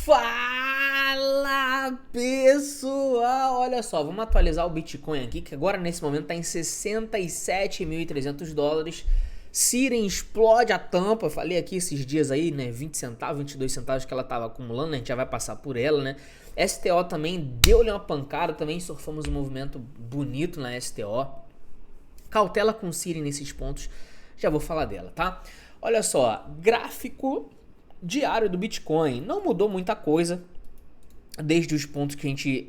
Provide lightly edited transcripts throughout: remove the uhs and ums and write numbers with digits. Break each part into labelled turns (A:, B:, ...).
A: Fala pessoal, olha só, vamos atualizar o Bitcoin aqui, que agora nesse momento está em 67.300 dólares. Siren explode a tampa, eu falei aqui esses dias aí, né, 20 centavos, 22 centavos que ela estava acumulando, a gente já vai passar por ela, né. STO também deu-lhe uma pancada, também surfamos um movimento bonito na STO. Cautela com Siren nesses pontos, já vou falar dela, tá? Olha só, gráfico diário do Bitcoin, não mudou muita coisa desde os pontos que a gente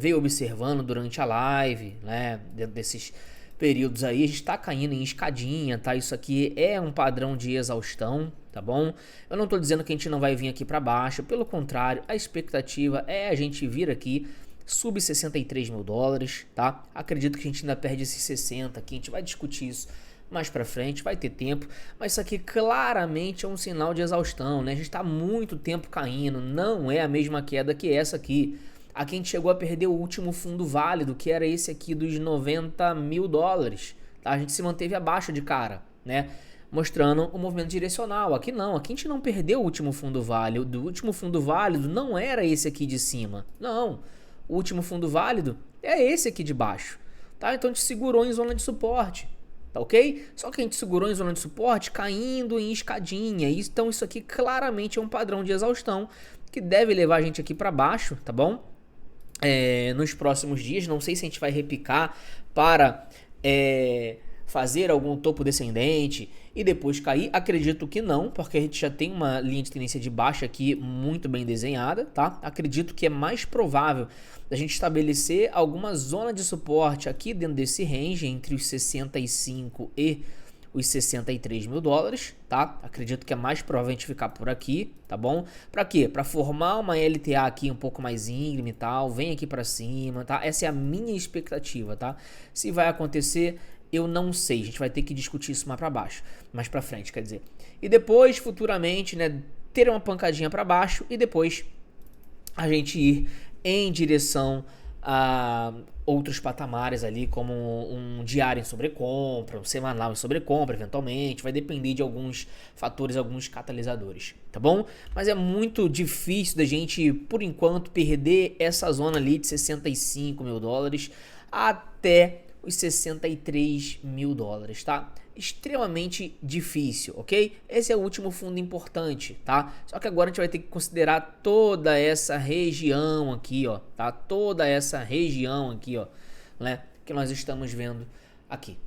A: veio observando durante a live, né? Dentro desses períodos aí, a gente tá caindo em escadinha, tá? Isso aqui é um padrão de exaustão, tá bom? Eu não tô dizendo que a gente não vai vir aqui para baixo, pelo contrário, a expectativa é a gente vir aqui sub 63 mil dólares, tá? Acredito que a gente ainda perde esses 60 aqui, a gente vai discutir isso mais pra frente, vai ter tempo, mas isso aqui claramente é um sinal de exaustão, né? A gente tá muito tempo caindo, não é a mesma queda que essa aqui. Aqui a gente chegou a perder o último fundo válido, que era esse aqui dos 90 mil dólares, tá? A gente se manteve abaixo de cara, né? Mostrando o movimento direcional. Aqui não, aqui a gente não perdeu o último fundo válido. O último fundo válido não era esse aqui de cima, não. O último fundo válido é esse aqui de baixo, tá? Então a gente segurou em zona de suporte. Tá ok? Só que a gente segurou em zona de suporte caindo em escadinha. Então isso aqui claramente é um padrão de exaustão que deve levar a gente aqui para baixo, tá bom? Nos próximos dias, não sei se a gente vai repicar para fazer algum topo descendente e depois cair. Acredito que não, porque a gente já tem uma linha de tendência de baixa aqui muito bem desenhada, tá? Acredito que é mais provável a gente estabelecer alguma zona de suporte aqui dentro desse range entre os 65 e os 63 mil dólares, tá? Acredito que é mais provável a gente ficar por aqui, tá bom? Pra quê? Pra formar uma LTA aqui um pouco mais íngreme e tal, vem aqui pra cima, tá? Essa é a minha expectativa, tá? Se vai acontecer, eu não sei, a gente vai ter que discutir isso mais pra baixo, mais pra frente, quer dizer. E depois, futuramente, né, ter uma pancadinha pra baixo e depois a gente ir em direção a outros patamares ali, como um diário em sobrecompra, um semanal em sobrecompra, eventualmente, vai depender de alguns fatores, alguns catalisadores, tá bom? Mas é muito difícil da gente, por enquanto, perder essa zona ali de 65 mil dólares até os 63 mil dólares, tá? Extremamente difícil, ok? Esse é o último fundo importante, tá? Só que agora a gente vai ter que considerar toda essa região aqui, ó, tá? Toda essa região aqui, ó, né? Que nós estamos vendo aqui,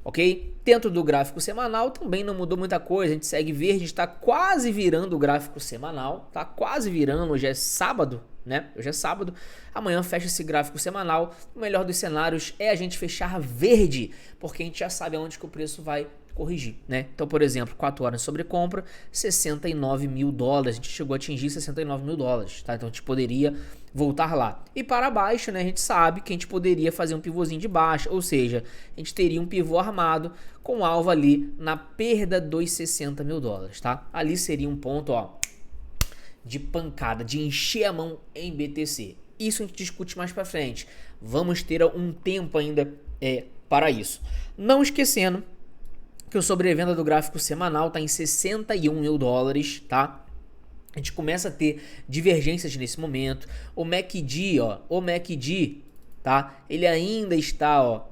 A: ok? Dentro do gráfico semanal também não mudou muita coisa, a gente segue verde, está quase virando o gráfico semanal, tá? Quase virando, hoje é sábado, né? Hoje é sábado, amanhã fecha esse gráfico semanal. O melhor dos cenários é a gente fechar verde, porque a gente já sabe aonde que o preço vai corrigir, né? Então, por exemplo, 4 horas sobre compra, 69 mil dólares, a gente chegou a atingir 69 mil dólares, tá? Então a gente poderia voltar lá. E para baixo, né, a gente sabe que a gente poderia fazer um pivôzinho de baixa, ou seja, a gente teria um pivô armado com alvo ali na perda dos 60 mil dólares, tá? Ali seria um ponto, ó, de pancada, de encher a mão em BTC. Isso a gente discute mais para frente. Vamos ter um tempo ainda para isso. Não esquecendo que o sobrevenda do gráfico semanal está em 61 mil dólares, tá? A gente começa a ter divergências nesse momento. O MACD, ó, tá? Ele ainda está, ó,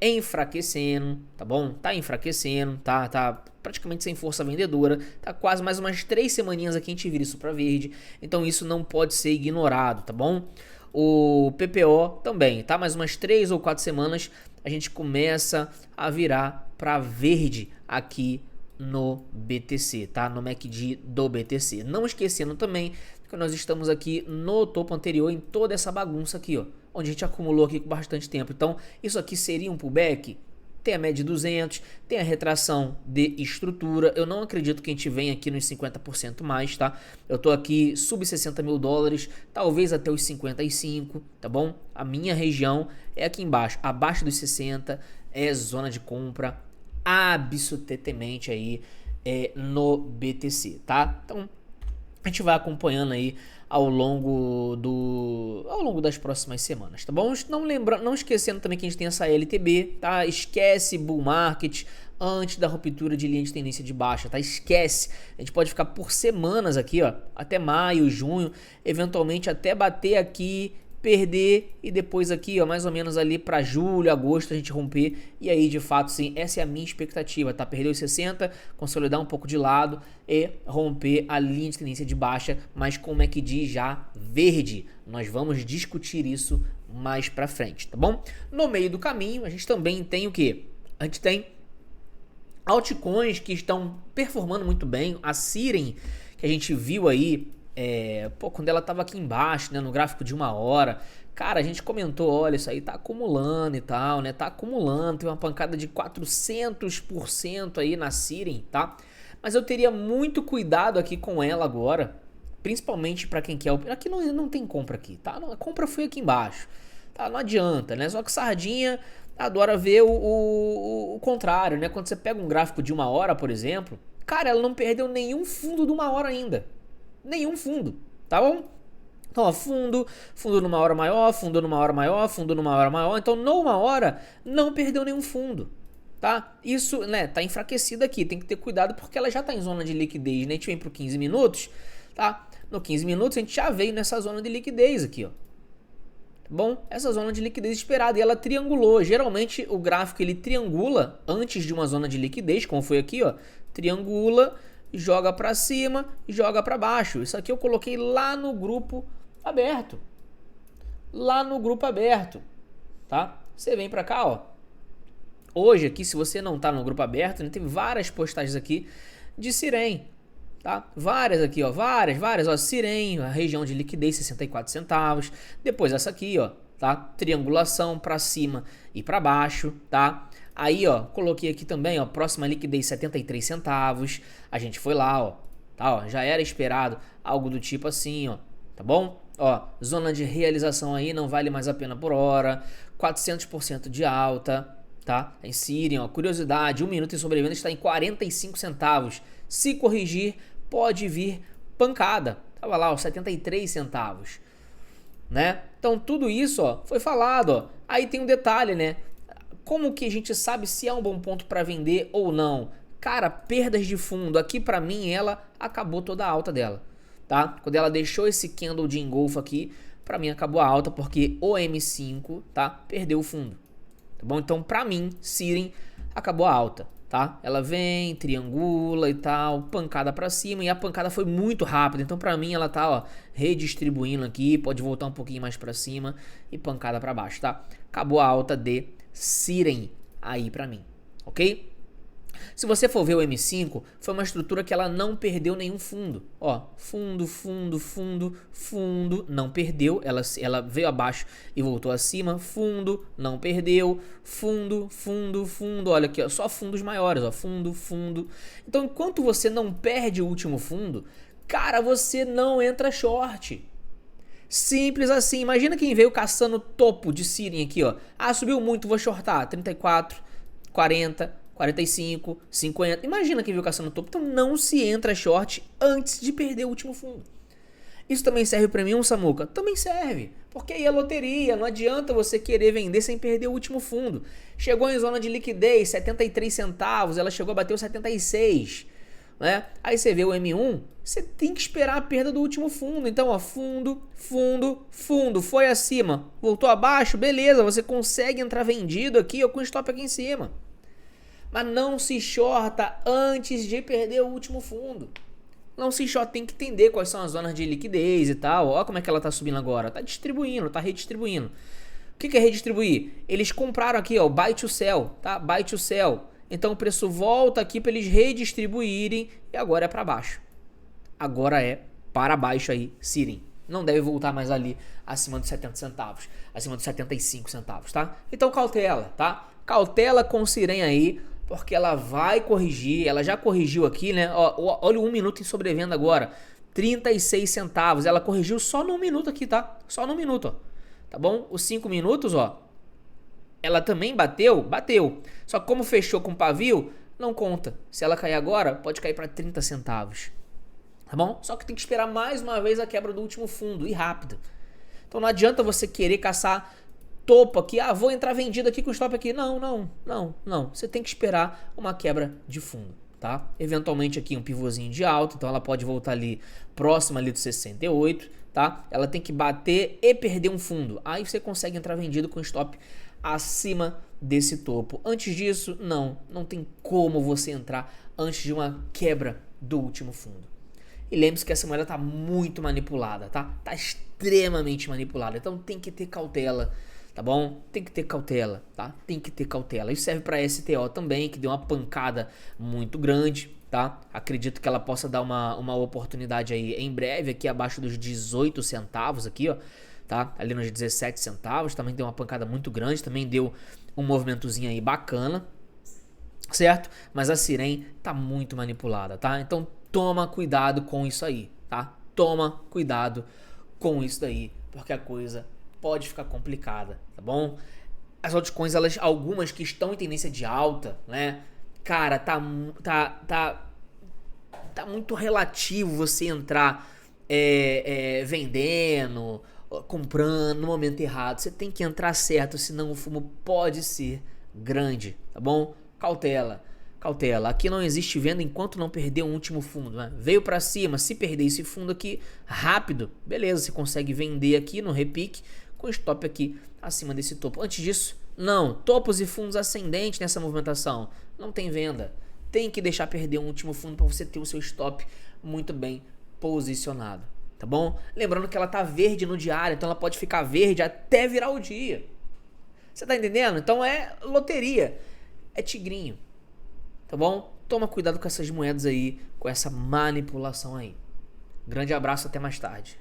A: enfraquecendo, tá bom? Tá enfraquecendo, tá praticamente sem força vendedora, tá quase mais umas 3 semaninhas aqui a gente vira isso para verde, então isso não pode ser ignorado, tá bom? O PPO também, tá? Mais umas 3 ou 4 semanas a gente começa a virar para verde aqui no BTC, tá? No MACD do BTC. Não esquecendo também que nós estamos aqui no topo anterior em toda essa bagunça aqui, ó, onde a gente acumulou aqui com bastante tempo. Então, isso aqui seria um pullback? Tem a média de 200, tem a retração de estrutura. Eu não acredito que a gente venha aqui nos 50% mais, tá? Eu tô aqui sub 60 mil dólares, talvez até os 55, tá bom? A minha região é aqui embaixo, abaixo dos 60, é zona de compra absolutamente aí no BTC, tá? Então, A gente vai acompanhando aí ao longo das próximas semanas, tá bom? Não esquecendo também que a gente tem essa LTB, tá? Esquece bull market antes da ruptura de linha de tendência de baixa, tá? Esquece. A gente pode ficar por semanas aqui, ó, até maio, junho, eventualmente até bater aqui, perder e depois aqui, ó, mais ou menos ali para julho, agosto a gente romper e aí de fato sim, essa é a minha expectativa, tá? Perder os 60, consolidar um pouco de lado e romper a linha de tendência de baixa, mas como é que diz já verde. Nós vamos discutir isso mais para frente, tá bom? No meio do caminho, a gente também tem o quê? A gente tem altcoins que estão performando muito bem, a Siren, que a gente viu aí quando ela tava aqui embaixo, né, no gráfico de 1 hora, cara, a gente comentou, olha, isso aí tá acumulando e tal, né, tá acumulando, tem uma pancada de 400% aí na Siren, tá? Mas eu teria muito cuidado aqui com ela agora, principalmente para quem quer, aqui não tem compra aqui, tá? A compra foi aqui embaixo, tá? Não adianta, né, só que sardinha adora ver o contrário, né, quando você pega um gráfico de 1 hora, por exemplo, cara, ela não perdeu nenhum fundo de 1 hora ainda. Nenhum fundo, tá bom? Então, ó, fundo numa hora maior, fundo numa hora maior, fundo numa hora maior. Então, numa hora, não perdeu nenhum fundo, tá? Isso, né, tá enfraquecido aqui. Tem que ter cuidado porque ela já tá em zona de liquidez, né? A gente vem pro 15 minutos, tá? No 15 minutos, a gente já veio nessa zona de liquidez aqui, ó. Tá bom? Essa zona de liquidez esperada. E ela triangulou. Geralmente, o gráfico, ele triangula antes de uma zona de liquidez, como foi aqui, ó. Triangula, joga para cima, joga para baixo. Isso aqui eu coloquei lá no grupo aberto. Lá no grupo aberto, tá? Você vem para cá, ó. Hoje aqui, se você não tá no grupo aberto, né, tem várias postagens aqui de Siren, tá? Várias aqui, ó, várias, ó, Siren, a região de liquidez 64 centavos. Depois essa aqui, ó, tá? Triangulação para cima e para baixo, tá? Aí, ó, coloquei aqui também, ó, próxima liquidez 73 centavos. A gente foi lá, ó, tá, ó, já era esperado algo do tipo assim, ó, tá bom? Ó, zona de realização aí não vale mais a pena por hora, 400% de alta, tá? Em Siren, ó, curiosidade, 1 minuto em sobrevenda está em 45 centavos. Se corrigir, pode vir pancada. Tava lá, ó, 73 centavos, né? Então tudo isso, ó, foi falado, ó. Aí tem um detalhe, né? Como que a gente sabe se é um bom ponto para vender ou não? Cara, perdas de fundo. Aqui para mim ela acabou toda a alta dela, tá? Quando ela deixou esse candle de engolfo aqui, para mim acabou a alta porque o M5, tá? Perdeu o fundo. Tá bom? Então para mim, Siren acabou a alta, tá? Ela vem, triangula e tal, pancada para cima e a pancada foi muito rápida. Então para mim ela tá, ó, redistribuindo aqui, pode voltar um pouquinho mais para cima e pancada para baixo, tá? Acabou a alta de Siren aí pra mim, ok? Se você for ver o M5, foi uma estrutura que ela não perdeu nenhum fundo. Ó, fundo, não perdeu. Ela veio abaixo e voltou acima. Fundo, não perdeu. Fundo. Olha aqui, ó, só fundos maiores, ó, fundo. Então, enquanto você não perde o último fundo, cara, você não entra short. Simples assim. Imagina quem veio caçando topo de Siren aqui, ó. Ah, subiu muito, vou shortar. 34, 40, 45, 50. Imagina quem veio caçando topo. Então não se entra short antes de perder o último fundo. Isso também serve pra mim, Samuca? Também serve. Porque aí é loteria. Não adianta você querer vender sem perder o último fundo. Chegou em zona de liquidez, 73 centavos. Ela chegou a bater os 76. Né? Aí você vê o M1, você tem que esperar a perda do último fundo. Então, ó, fundo, foi acima, voltou abaixo, beleza, você consegue entrar vendido aqui ou com stop aqui em cima. Mas não se shorta antes de perder o último fundo. Não se shorta, tem que entender quais são as zonas de liquidez e tal. Ó como é que ela tá subindo agora, tá distribuindo, tá redistribuindo. O que é redistribuir? Eles compraram aqui, ó, buy to sell, tá? Buy to sell. Então o preço volta aqui para eles redistribuírem e agora é para baixo. Agora é para baixo aí, Siren. Não deve voltar mais ali acima dos 70 centavos, acima dos 75 centavos, tá? Então cautela, tá? Cautela com Siren aí, porque ela vai corrigir, ela já corrigiu aqui, né? Ó, olha o 1 minuto em sobrevenda agora, 36 centavos. Ela corrigiu só no 1 minuto aqui, tá? Só no 1 minuto, ó. Tá bom? Os 5 minutos, ó. Ela também bateu? Bateu. Só que como fechou com pavio, não conta. Se ela cair agora, pode cair para 30 centavos. tá bom? Só que tem que esperar mais uma vez a quebra do último fundo e rápido. Então não adianta você querer caçar topo aqui, vou entrar vendido aqui com stop aqui. Não. Você tem que esperar uma quebra de fundo, tá? Eventualmente aqui um pivôzinho de alta, então ela pode voltar ali próxima ali do 68, tá? Ela tem que bater e perder um fundo. Aí você consegue entrar vendido com stop acima desse topo. Antes disso, não tem como você entrar antes de uma quebra do último fundo. E lembre-se que essa moeda tá muito manipulada, tá? Tá extremamente manipulada. Então tem que ter cautela, tá bom? Tem que ter cautela, tá? Tem que ter cautela. Isso serve para STO também, que deu uma pancada muito grande, tá? Acredito que ela possa dar uma oportunidade aí em breve, aqui abaixo dos 18 centavos aqui, ó, tá? Ali nos 17 centavos, também deu uma pancada muito grande, também deu um movimentozinho aí bacana, certo? Mas a Siren tá muito manipulada, tá? Então toma cuidado com isso aí, tá? Toma cuidado com isso daí, porque a coisa pode ficar complicada, tá bom? As altcoins, algumas que estão em tendência de alta, né? Cara, tá muito relativo você entrar vendendo, comprando no momento errado. Você tem que entrar certo, senão o fumo pode ser grande, tá bom? Cautela. Aqui não existe venda enquanto não perder o último fundo, né? Veio pra cima, se perder esse fundo aqui rápido, beleza, você consegue vender aqui no repique com stop aqui acima desse topo. Antes disso, não. Topos e fundos ascendentes nessa movimentação, não tem venda. Tem que deixar perder um último fundo para você ter o seu stop muito bem posicionado, tá bom? Lembrando que ela tá verde no diário, então ela pode ficar verde até virar o dia. Você tá entendendo? Então é loteria, é tigrinho. Tá bom? Toma cuidado com essas moedas aí, com essa manipulação aí. Grande abraço, até mais tarde.